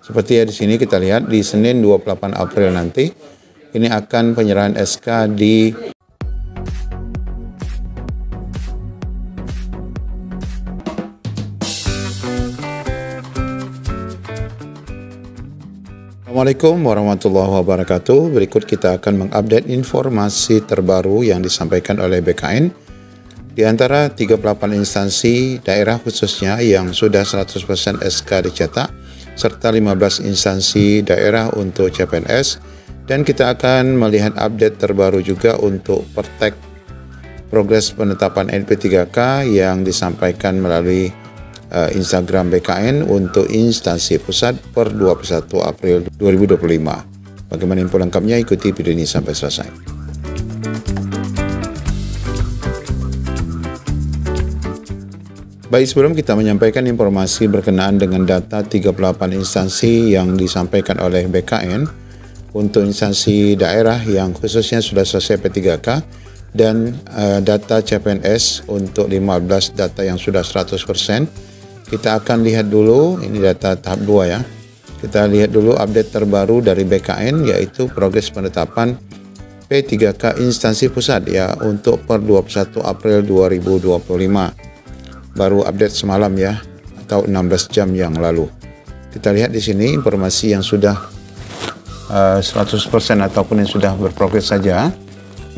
Seperti ya di sini kita lihat di Senin 28 April nanti ini akan penyerahan SK di Assalamualaikum warahmatullahi wabarakatuh. Berikut kita akan mengupdate informasi terbaru yang disampaikan oleh BKN. Di antara 38 instansi daerah khususnya yang sudah 100% SK dicetak, serta 15 instansi daerah untuk CPNS, dan kita akan melihat update terbaru juga untuk Pertek progres penetapan NP3K yang disampaikan melalui Instagram BKN untuk instansi pusat per 21 April 2025. Bagaimana info lengkapnya, ikuti video ini sampai selesai. Baik, sebelum kita menyampaikan informasi berkenaan dengan data 38 instansi yang disampaikan oleh BKN untuk instansi daerah yang khususnya sudah selesai P3K dan data CPNS untuk 15 data yang sudah 100%, kita akan lihat dulu, ini data tahap 2 ya. Kita lihat dulu update terbaru dari BKN, yaitu progres penetapan P3K instansi pusat ya untuk per 21 April 2025. Baru update semalam ya, atau 16 jam yang lalu. Kita lihat di sini informasi yang sudah 100% ataupun yang sudah berprogres saja,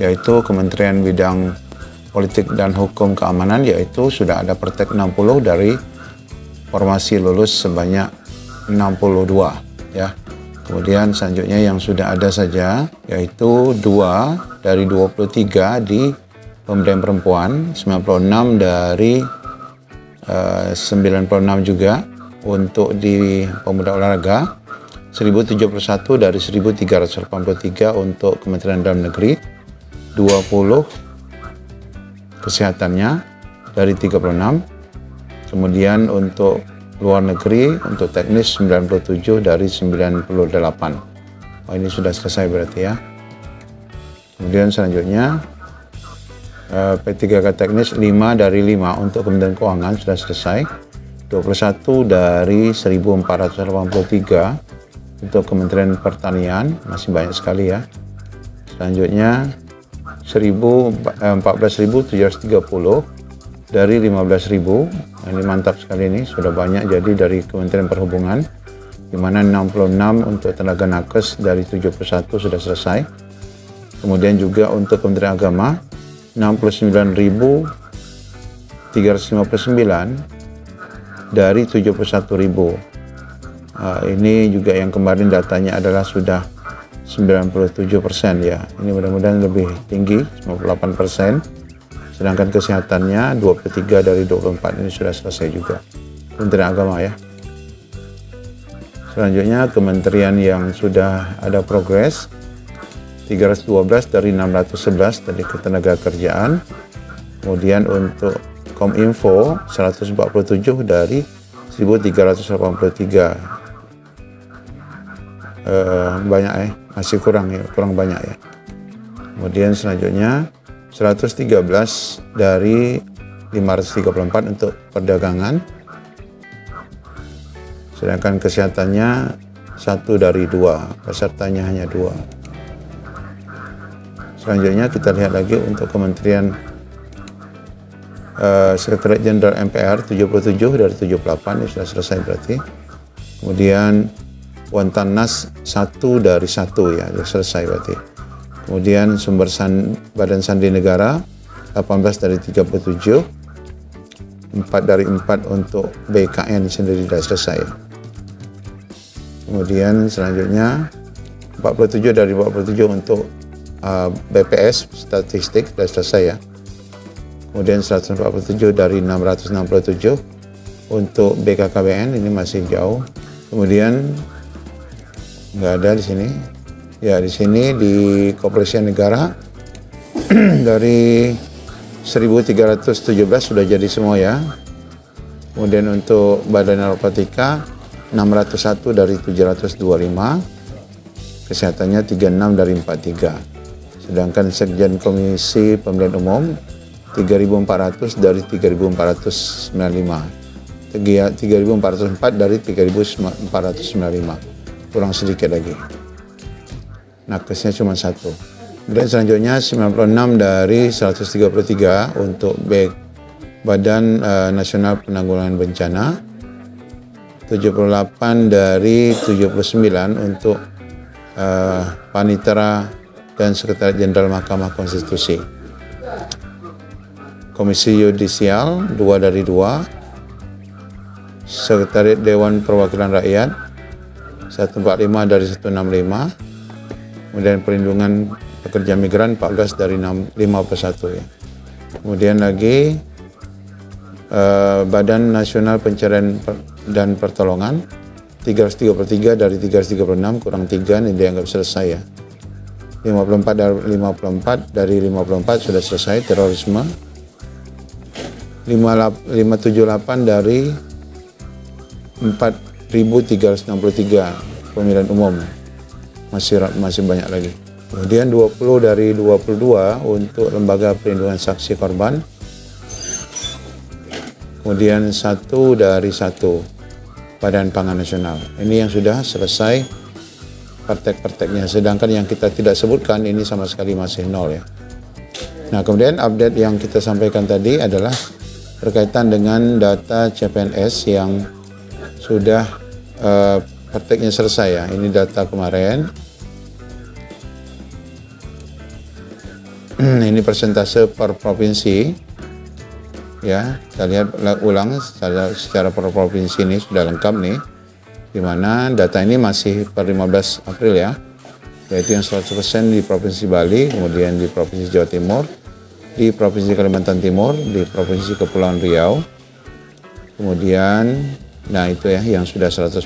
yaitu Kementerian Bidang Politik dan Hukum Keamanan, yaitu sudah ada Pertek 60 dari formasi lulus sebanyak 62 ya. Kemudian selanjutnya yang sudah ada saja yaitu 2 dari 23 di pemberdayaan perempuan, 96 dari 96 juga untuk di pemuda olahraga, 1071 dari 1383 untuk Kementerian Dalam Negeri, 20 kesehatannya dari 36. Kemudian untuk luar negeri, untuk teknis 97 dari 98. Oh, ini sudah selesai berarti ya. Kemudian selanjutnya P3K teknis 5 dari 5 untuk Kementerian Keuangan sudah selesai. 21 dari 1483 untuk Kementerian Pertanian, masih banyak sekali ya. Selanjutnya 14.730 dari 15.000. Ini mantap sekali, ini sudah banyak jadi dari Kementerian Perhubungan, di mana 66 untuk tenaga nakes dari 71 sudah selesai. Kemudian juga untuk Kementerian Agama 69.359 dari 71.000. Ini juga yang kemarin datanya adalah sudah 97% ya. Ini mudah-mudahan lebih tinggi, 98%. Sedangkan kesehatannya 23 dari 24 ini sudah selesai juga. Kementerian Agama ya. Selanjutnya kementerian yang sudah ada progres 312 dari 611 tadi ketenaga kerjaan. Kemudian untuk Kominfo 147 dari 1383. Banyak ya, masih kurang ya, kurang banyak ya. Kemudian selanjutnya 113 dari 534 untuk perdagangan, sedangkan kesehatannya 1 dari 2, pesertanya hanya 2. Selanjutnya kita lihat lagi untuk Kementerian Sekretariat Jenderal MPR 77 dari 78, ini sudah selesai berarti. Kemudian Wantanas 1 dari 1 ya, sudah selesai berarti. Kemudian Badan Sandi Negara 18 dari 37, 4 dari 4 untuk BKN sendiri sudah selesai. Kemudian selanjutnya 47 dari 47 untuk BPS statistik sudah selesai ya. Kemudian 147 dari 667 untuk BKKBN, ini masih jauh. Kemudian nggak ada di sini. Ya, di sini di Kepolisian Negara dari 1317 sudah jadi semua ya. Kemudian untuk Badan Narkotika 601 dari 725, kesehatannya 36 dari 43. Sedangkan Sekjen Komisi Pemilihan Umum 3.400 dari 3.495. 3.404 dari 3.495, kurang sedikit lagi. Nakesnya cuma 1. Kemudian selanjutnya 96 dari 133 untuk Badan Nasional Penanggulangan Bencana, 78 dari 79 untuk Panitera dan Sekretariat Jenderal Mahkamah Konstitusi. Komisi Yudisial 2 dari 2, Sekretariat Dewan Perwakilan Rakyat 145 dari 165, kemudian Perlindungan Pekerja Migran 14 dari 51 ya. Kemudian lagi Badan Nasional Pencarian dan Pertolongan 333 dari 336, kurang 3, ini dianggap selesai ya. 54 dari 54 sudah selesai terorisme. 578 dari 4.363 pemilihan umum, masih banyak lagi. Kemudian 20 dari 22 untuk Lembaga Perlindungan Saksi Korban. Kemudian 1 dari 1 Badan Pangan Nasional. Ini yang sudah selesai praktek-prakteknya, sedangkan yang kita tidak sebutkan ini sama sekali masih 0 ya. Nah, kemudian update yang kita sampaikan tadi adalah berkaitan dengan data CPNS yang sudah prakteknya selesai ya. Ini data kemarin. Ini persentase per provinsi ya. Kita lihat ulang secara per provinsi, ini sudah lengkap nih, di mana data ini masih per 15 April ya, yaitu yang 100% di Provinsi Bali, kemudian di Provinsi Jawa Timur, di Provinsi Kalimantan Timur, di Provinsi Kepulauan Riau, kemudian nah itu ya yang sudah 100%,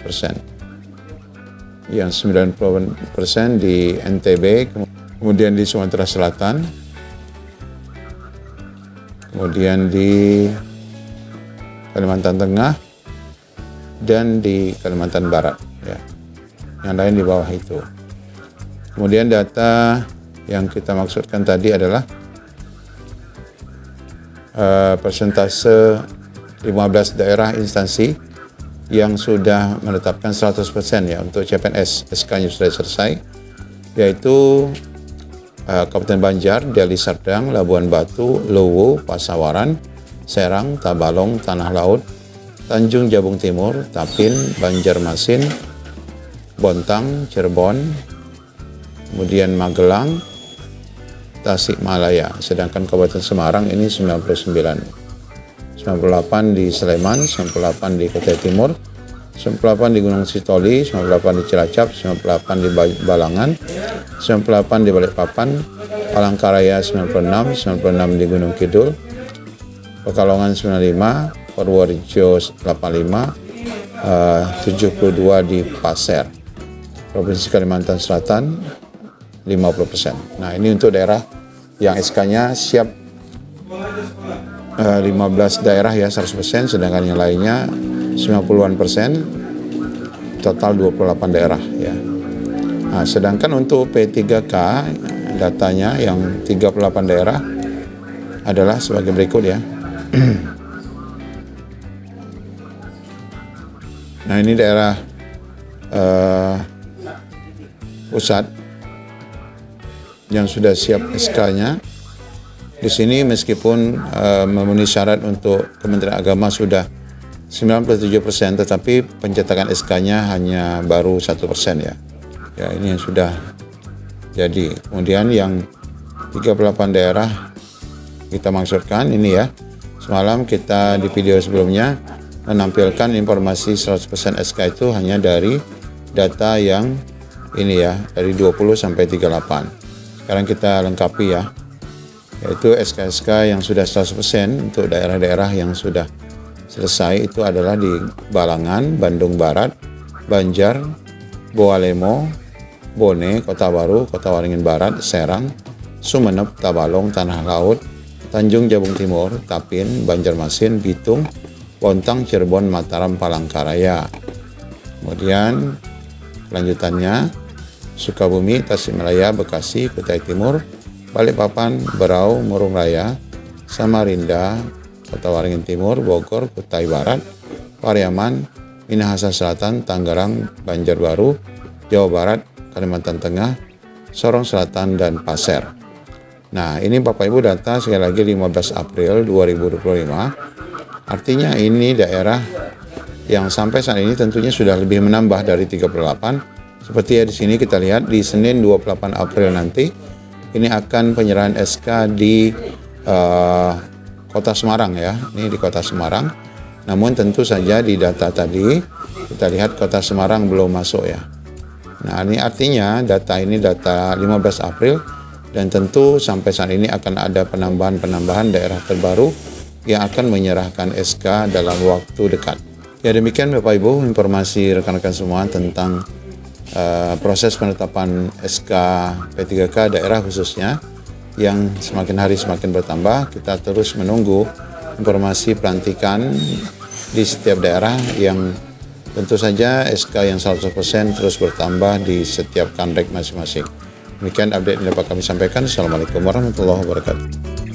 yang 90% di NTB, kemudian di Sumatera Selatan, kemudian di Kalimantan Tengah, dan di Kalimantan Barat ya. Yang lain di bawah itu. Kemudian data yang kita maksudkan tadi adalah persentase 15 daerah instansi yang sudah menetapkan 100% ya untuk CPNS, SK-nya sudah selesai, yaitu Kabupaten Banjar, Deli Serdang, Labuan Batu, Luwu, Pasawaran, Serang, Tabalong, Tanah Laut, Tanjung Jabung Timur, Tapin, Banjarmasin, Bontang, Cirebon, kemudian Magelang, Tasikmalaya. Sedangkan Kabupaten Semarang ini 99. 98 di Sleman, 98 di Kutai Timur, 98 di Gunung Sitoli, 98 di Cilacap, 98 di Balangan, 98 di Balikpapan, Palangkaraya 96, 96 di Gunung Kidul, Pekalongan 95, Purworejo 85, 72 di Pasir. Provinsi Kalimantan Selatan 50%. Nah, ini untuk daerah yang SK-nya siap 15 daerah ya 100%, sedangkan yang lainnya 90-an persen, total 28 daerah ya. Nah, sedangkan untuk P3K datanya yang 38 daerah adalah sebagai berikut ya. Nah, ini daerah pusat yang sudah siap SK-nya. Di sini meskipun memenuhi syarat untuk Kementerian Agama sudah 97%, tetapi pencetakan SK-nya hanya baru 1% ya. Ya, ini yang sudah jadi. Kemudian yang 38 daerah kita maksudkan ini ya. Semalam kita di video sebelumnya menampilkan informasi 100% SK itu hanya dari data yang ini ya, dari 20 sampai 38. Sekarang kita lengkapi ya, yaitu SK-SK yang sudah 100% untuk daerah-daerah yang sudah selesai itu adalah di Balangan, Bandung Barat, Banjar, Bowalemo, Bone, Kota Baru, Kota Waringin Barat, Serang, Sumeneb, Tabalong, Tanah Laut, Tanjung Jabung Timur, Tapin, Banjarmasin, Bitung, Bontang, Cirebon, Mataram, Palangkaraya. Kemudian lanjutannya Sukabumi, Tasikmalaya, Bekasi, Kutai Timur, Balikpapan, Berau, Murung Raya, Samarinda, Kota Waringin Timur, Bogor, Kutai Barat, Pariaman, Minahasa Selatan, Tangerang, Banjarbaru, Jawa Barat, Kalimantan Tengah, Sorong Selatan, dan Pasir. Nah, ini Bapak Ibu data sekali lagi 15 April 2025. Artinya ini daerah yang sampai saat ini tentunya sudah lebih menambah dari 38. Seperti ya di sini kita lihat di Senin 28 April nanti ini akan penyerahan SK di Kota Semarang ya. Ini di Kota Semarang. Namun tentu saja di data tadi kita lihat Kota Semarang belum masuk ya. Nah, ini artinya data ini data 15 April dan tentu sampai saat ini akan ada penambahan daerah terbaru yang akan menyerahkan SK dalam waktu dekat. Ya, demikian Bapak Ibu informasi rekan-rekan semua tentang proses penetapan SK P3K daerah khususnya yang semakin hari semakin bertambah. Kita terus menunggu informasi pelantikan di setiap daerah yang tentu saja SK yang 100% terus bertambah di setiap kanrek masing-masing. Demikian update yang dapat kami sampaikan. Assalamualaikum warahmatullahi wabarakatuh.